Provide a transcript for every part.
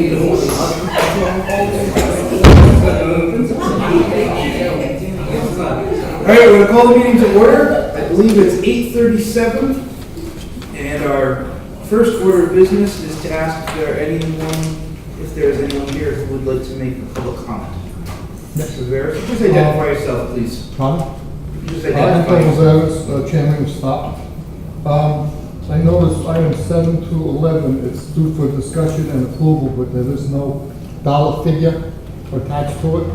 All right, we're going to call the meeting to order. I believe it's 8:37, and our first order of business is to ask if there is anyone here who would like to make a public comment. Mr. Rivera, please identify yourself, please. Pardon? Just I'm identify Tom yourself. Rosales, Chairman of STOP. I noticed items 7 to 11, it's due for discussion and approval, but there is no dollar figure attached to it.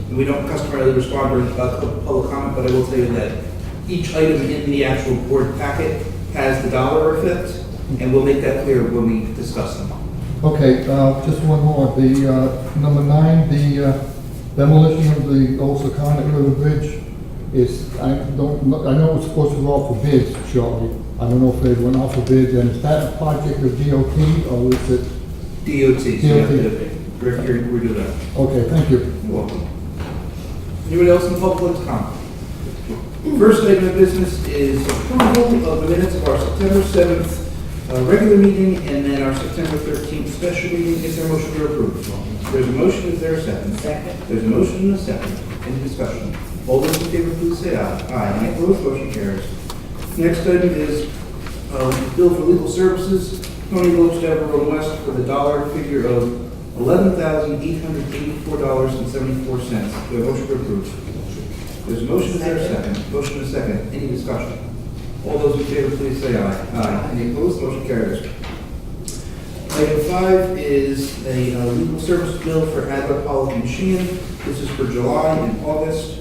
We don't customarily respond to public comment, but I will tell you that each item in the actual board packet has the dollar effect, and we'll make that clear when we discuss them. Okay, just one more. The number 9, the demolition of the old Secundit River Bridge is, I know it's supposed to go out for bids shortly. I don't know if they went out for bids, and is that a project of DOT or is it? DOT. So you have to redo that. Okay, thank you. You're welcome. Anyone else in the public like to comment? First item of business is approval of the minutes of our September 7th regular meeting and then our September 13th special meeting. Is there a motion to approve? There's a motion. Is there a second? Second. There's a motion and a second. Any discussion? All those in favor, please say aye. Aye. Any opposed? Motion carries. Next item is bill for legal services. Tony Lopes, Deborah West, for the dollar figure of $11,884.74. Do we have a motion to approve? There's a motion. Is there a second? Motion and a second. Any discussion? All those in favor, please say aye. Aye. Any opposed? Motion carries. Item 5 is a legal service bill for Adler Pollock and Sheehan. This is for July and August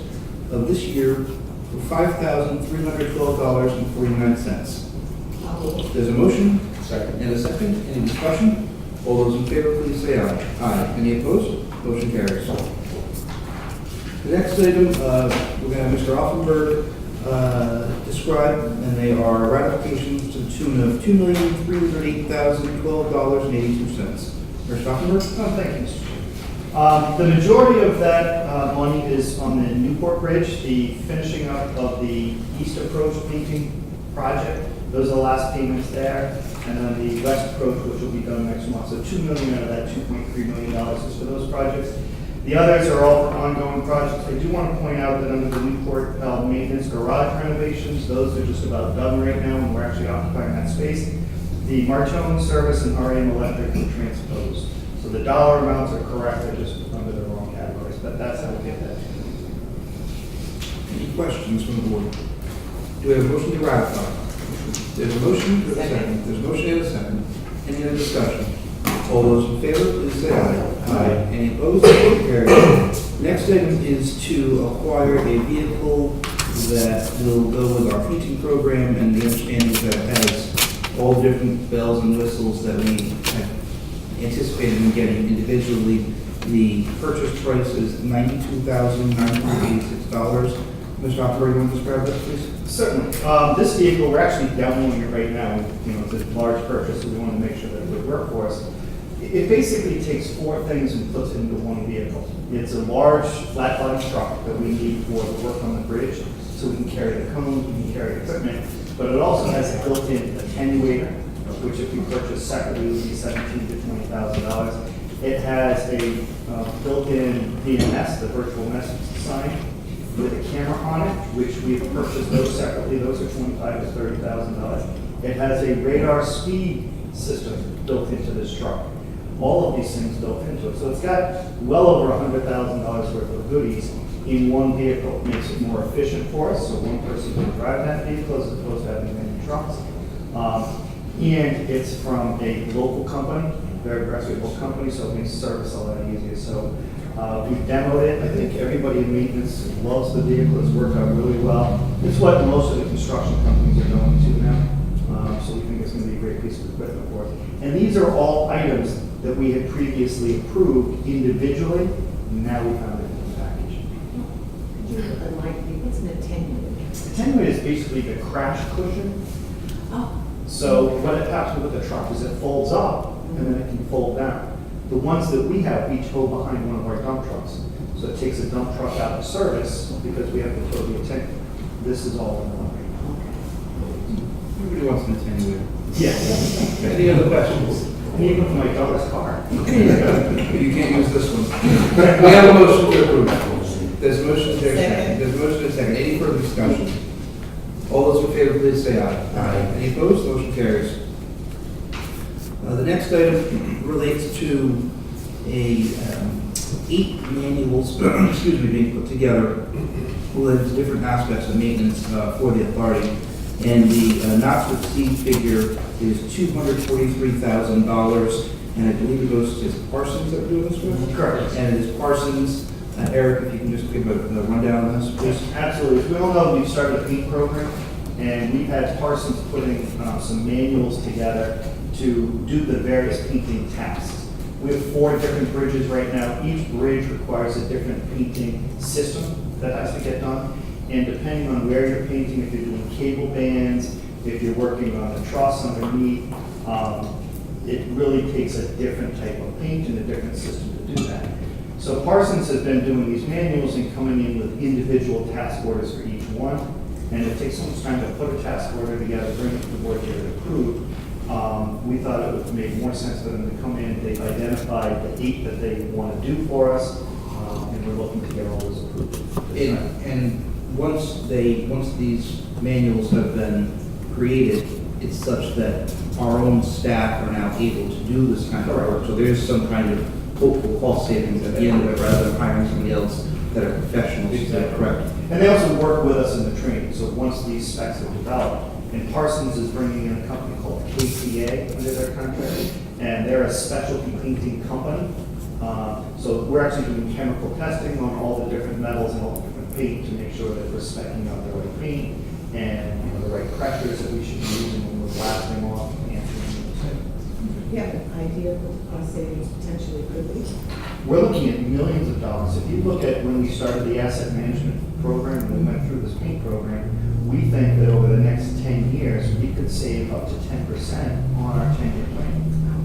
of this year for $5,312.49. There's a motion. Second. And a second. Any discussion? All those in favor, please say aye. Aye. Any opposed? Motion carries. The next item, we're going to have Mr. Offenberg describe, and they are ratifications to the tune of $2,308,012.82. Mr. Offenberg? Oh, thank you, Mr. Chairman. The majority of that money is on the Newport Bridge, the finishing up of the east approach painting project. Those are the last payments there. And then the west approach, which will be done next month. So $2 million out of that $2.3 million is for those projects. The others are all for ongoing projects. I do want to point out that under the Newport maintenance garage renovations, those are just about done right now, and we're actually occupying that space. The Martone Service and REM Electric were transposed. So the dollar amounts are correct, they're just under the wrong categories, but that's how we get that. Any questions from the board? Do we have a motion to ratify? There's a motion. There's a second. There's a motion and a second. Any other discussion? All those in favor, please say aye. Aye. Any opposed? Motion carries. Next item is to acquire a vehicle that will go with our painting program, and the understanding is that it has all different bells and whistles that we have anticipated in getting individually. The purchase price is $92,986. Mr. Operator, you want to describe that, please? Certainly. This vehicle, we're actually demoing it right now. You know, it's a large purchase, so we want to make sure that it would work for us. It basically takes 4 things and puts it into one vehicle. It's a large flat body truck that we need for the work on the bridge, so we can carry the cones, we can carry equipment, but it also has a built-in attenuator, which if we purchase separately would be $17,000 to $20,000. It has a built-in VMS, the virtual message sign, with a camera on it, which we've purchased those separately. Those are $25,000 to $30,000. It has a radar speed system built into this truck. All of these things built into it. So it's got well over $100,000 worth of goodies in one vehicle. It makes it more efficient for us, so one person can drive that vehicle as opposed to having many trucks. And it's from a local company, very reputable company, so it makes service a lot easier. So we've demoed it. I think everybody in maintenance loves the vehicle. It's worked out really well. It's what most of the construction companies are going to now. So we think it's going to be a great piece of equipment for us. And these are all items that we had previously approved individually. Now we found it in the package. What's an attenuator? Attenuator is basically the crash cushion. Oh. So what happens with the truck is it folds up and then it can fold down. The ones that we have each go behind one of our dump trucks. So it takes a dump truck out of service because we have to throw the attenuator. This is all in one. Everybody wants an attenuator. Yes. Any other questions? Even for my daughter's car. You can't use this one. We have a motion to approve. There's a motion, there's a second. Second. There's a motion and a second. Any further discussion? All those in favor, please say aye. Aye. Any opposed? Motion carries. The next item relates to a 8 manuals, excuse me, being put together related to different aspects of maintenance for the authority. And the not to exceed figure is $243,000, and I believe it goes to Parsons that we're doing this with? Correct. And it is Parsons. Eric, if you can just give a rundown on this, please. Absolutely. As we all know, we've started a paint program, and we've had Parsons putting some manuals together to do the various painting tasks. We have 4 different bridges right now. Each bridge requires a different painting system that has to get done. And depending on where you're painting, if you're doing cable bands, if you're working on the truss underneath, it really takes a different type of paint and a different system to do that. So Parsons has been doing these manuals and coming in with individual task orders for each one. And it takes so much time to put a task order together, bring it to the board, get it approved. We thought it would make more sense for them to come in. They've identified the 8 that they want to do for us, and we're looking to get all those approved. And once these manuals have been created, it's such that our own staff are now able to do this kind of work. So there's some kind of hopeful cost savings at the end of it, rather than hiring somebody else that are professionals. Is that correct? And they also work with us in the training. So once these specs are developed, and Parsons is bringing in a company called KCA under their contract, and they're a specialty painting company. So we're actually doing chemical testing on all the different metals and all the different paint to make sure that we're speccing out the right paint and the right pressures that we should be using when we're blasting off and answering those things. Do you have an idea of what the cost savings potentially could be? We're looking at millions of dollars. If you look at when we started the asset management program, when we went through this paint program, we think that over the next 10 years, we could save up to 10% on our 10-year plan.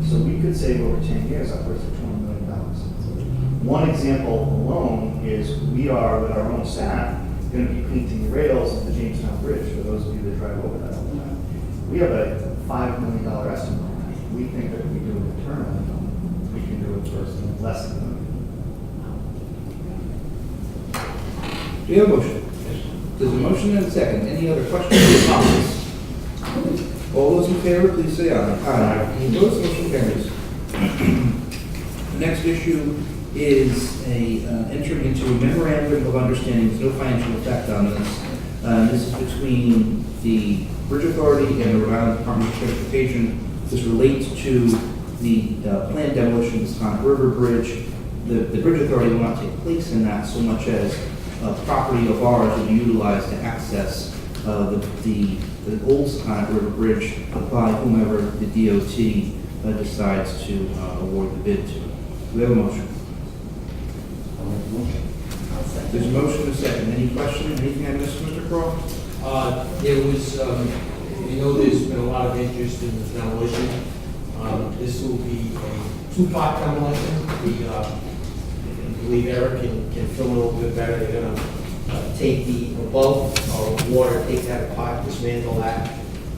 So we could save over 10 years upwards of $20 million. One example alone is we are, with our own staff, going to be painting the rails of the Jamestown Bridge, for those of you that drive over that all the time. We have a $5 million estimate on that. We think that if we do it internally, we can do it for less than a million. Do you have a motion? There's a motion and a second. Any other questions or comments? All those in favor, please say aye. Aye. Any opposed? Motion carries. The next issue is entering into a memorandum of understanding. There's no financial effect on this. This is between the Bridge Authority and the Rhode Island Department of Transportation. This relates to the planned demolition of the Scott River Bridge. The Bridge Authority will not take place in that so much as property of ours will be utilized to access the old Scott River Bridge by whomever the DOT decides to award the bid to. Do we have a motion? There's a motion and a second. Any question? Anything I missed, Mr. Croft? There was, you know, there's been a lot of interest in the demolition. This will be a 2-part demolition. I believe Eric can fill a little bit better. They're gonna take the above water, take that apart, dismantle that.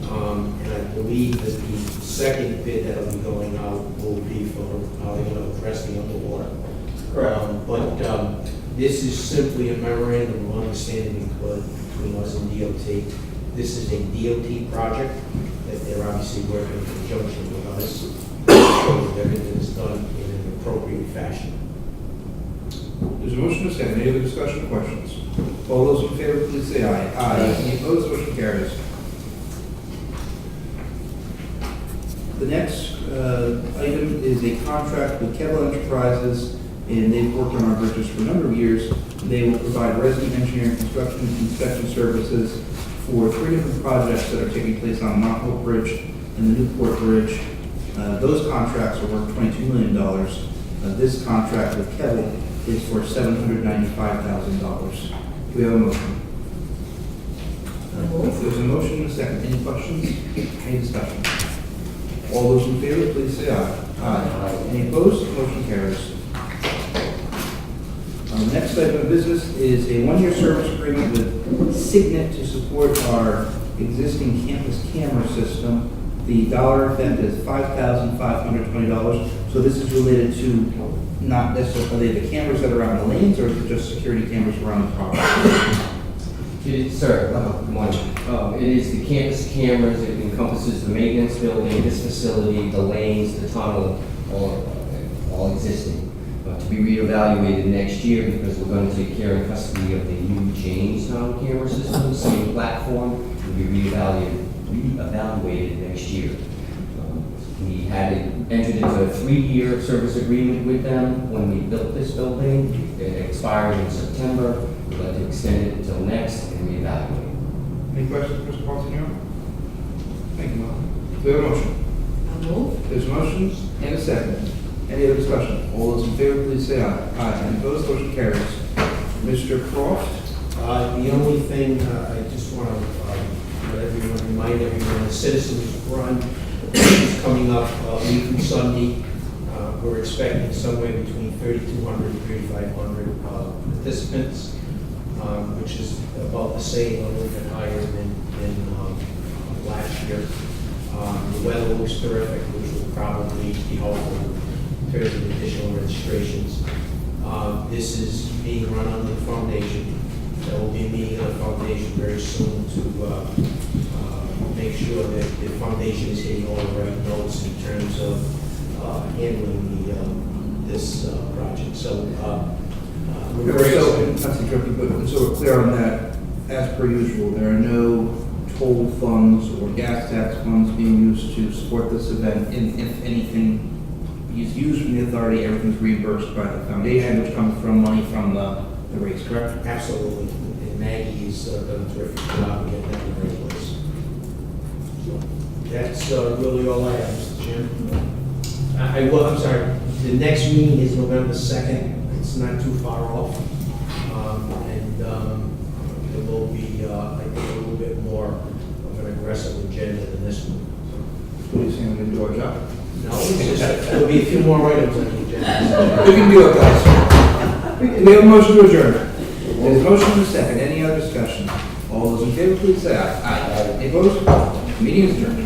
And I believe that the second bid that'll be going out will be for how they're gonna address the underwater. This is simply a memorandum of understanding between us and DOT. This is a DOT project that they're obviously working in conjunction with us. So that everything is done in an appropriate fashion. There's a motion and a second. Any other discussion or questions? All those in favor, please say aye. Aye. Any opposed? Motion carries. The next item is a contract with Kettle Enterprises, and they've worked on our bridges for a number of years. They will provide resident engineering, construction, and inspection services for 3 different projects that are taking place on Mount Hope Bridge and the Newport Bridge. Those contracts are worth $22 million. This contract with Kettle is for $795,000. Do we have a motion? There's a motion and a second. Any questions? Any discussion? All those in favor, please say aye. Aye. Any opposed? Motion carries. The next item of business is a 1-year service agreement with Signet to support our existing campus camera system. The dollar event is $5,520. So this is related to not necessarily the cameras that are on the lanes, or is it just security cameras around the property? Sir, good morning. It is the campus cameras, it encompasses the maintenance building, this facility, the lanes, the tunnel, all existing. To be reevaluated next year because we're going to take care and custody of the new Jamestown camera system, same platform, will be reevaluated next year. We had entered into a 3-year service agreement with them when we built this building. It expired in September. We'd like to extend it until next and reevaluate. Any questions, Mr. Montagnaro? Thank you, Mark. Do we have a motion? I'll move. There's a motion and a second. Any other discussion? All those in favor, please say aye. Aye. Any opposed, motion carries. Mr. Croft? The only thing, I just want to remind everyone, the Citizens Run is coming up a week from Sunday. We're expecting somewhere between 3,200 and 3,500 participants, which is about the same, a little bit higher than last year. The weather looks terrific, which will probably be helpful in terms of additional registrations. This is being run under the foundation. There will be a meeting of the foundation very soon to make sure that the foundation is getting all the right notes in terms of handling this project. So we're very So, excited. not to interrupt you, but so we're clear on that, as per usual, there are no toll funds or gas tax funds being used to support this event. And if anything is used from the authority, everything's reimbursed by the foundation, which comes from money from the race, correct? Absolutely. And Maggie has done a terrific job of getting that in the right place. So that's really all I have, Mr. Chairman. I'm sorry, the next meeting is November 2nd. It's not too far off. It will be, I think, a little bit more of an aggressive agenda than this one. What are you saying, we're going to do our job? No, it's just, there'll be a few more items on the agenda. We can do it, guys. We have a motion to adjourn. There's a motion and a second. Any other discussion? All those in favor, please say aye. Aye. Any opposed? Meeting is adjourned.